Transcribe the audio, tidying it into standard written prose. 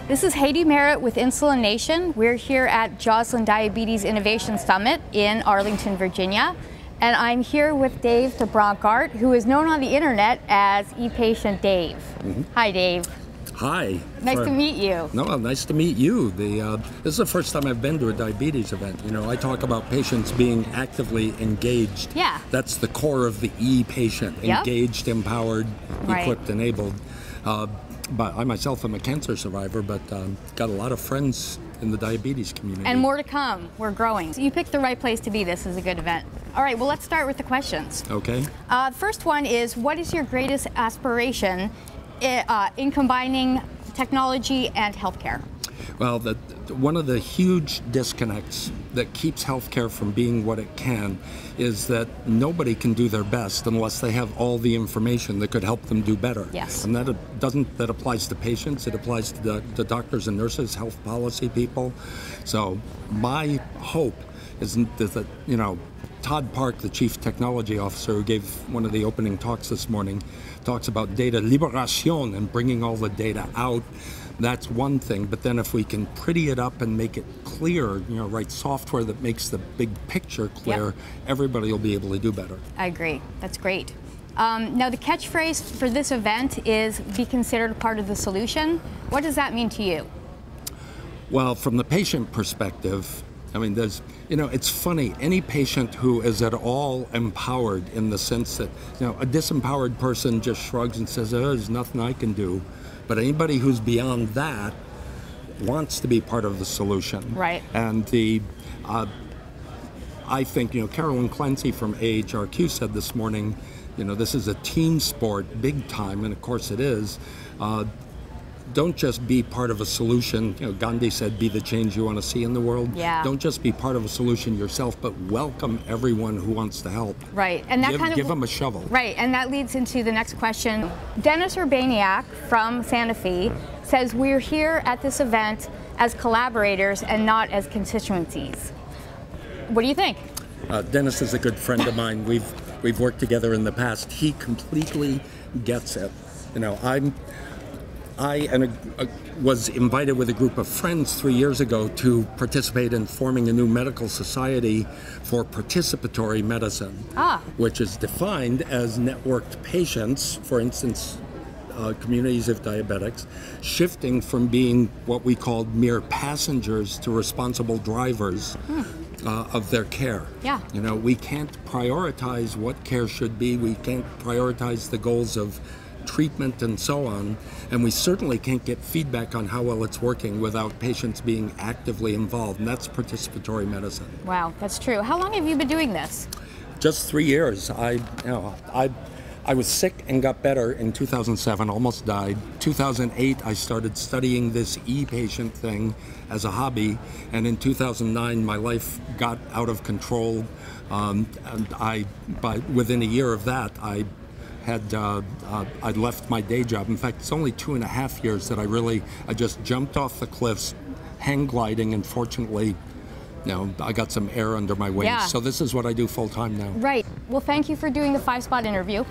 This is Haiti Merritt with Insulin Nation. We're here at Joslin Diabetes Innovation Summit in Arlington, Virginia. And I'm here with Dave DeBronkart, who is known on the internet as ePatient Dave. Hi, Dave. Hi. Nice to meet you. No, nice to meet you. This is the first time I've been to a diabetes event. You know, I talk about patients being actively engaged. Yeah. That's the core of the ePatient. Yep. Engaged, empowered, Right. equipped, enabled. But I myself am a cancer survivor, but got a lot of friends in the diabetes community. And more to come. We're growing. So you picked the right place to be. This is a good event. All right, well, let's start with the questions. Okay. First one is, what is your greatest aspiration in combining technology and healthcare? Well, one of the huge disconnects that keeps healthcare from being what it can is that nobody can do their best unless they have all the information that could help them do better. Yes. And that applies to patients, it applies to the doctors and nurses, health policy people. So my hope is that, you know, Todd Park, the Chief Technology Officer who gave one of the opening talks this morning, talks about data liberation and bringing all the data out. That's one thing, but then if we can pretty it up and make it clear, you know, write software that makes the big picture clear, Yep. Everybody will be able to do better. I agree. That's great. Now, the catchphrase for this event is be considered part of the solution. What does that mean to you? Well, from the patient perspective, I mean, you know, it's funny, any patient who is at all empowered in the sense that, you know, a disempowered person just shrugs and says, oh, there's nothing I can do. But anybody who's beyond that wants to be part of the solution. Right. And I think, you know, Carolyn Clancy from AHRQ said this morning, you know, this is a team sport, big time, and of course it is. Don't just be part of a solution. You know, Gandhi said, be the change you want to see in the world. Yeah. Don't just be part of a solution yourself, but welcome everyone who wants to help. Right, and that give them a shovel. Right, and that leads into the next question. Dennis Urbaniak from Santa Fe says we're here at this event as collaborators and not as constituencies. What do you think? Dennis is a good friend of mine. We've worked together in the past. He completely gets it. You know, I was invited with a group of friends 3 years ago to participate in forming a new medical society for participatory medicine, which is defined as networked patients, for instance, communities of diabetics, shifting from being what we called mere passengers to responsible drivers of their care. Yeah. You know, we can't prioritize what care should be. We can't prioritize the goals of treatment and so on, and we certainly can't get feedback on how well it's working without patients being actively involved, and that's participatory medicine. Wow, that's true. How long have you been doing this? Just 3 years. I was sick and got better in 2007, almost died. 2008, I started studying this ePatient thing as a hobby, and in 2009, my life got out of control, and within a year of that, I'd left my day job. In fact, it's only 2.5 years that I just jumped off the cliffs, hang gliding, and fortunately, you know, I got some air under my wings. Yeah. So this is what I do full time now. Right. Well, thank you for doing the 5-spot interview.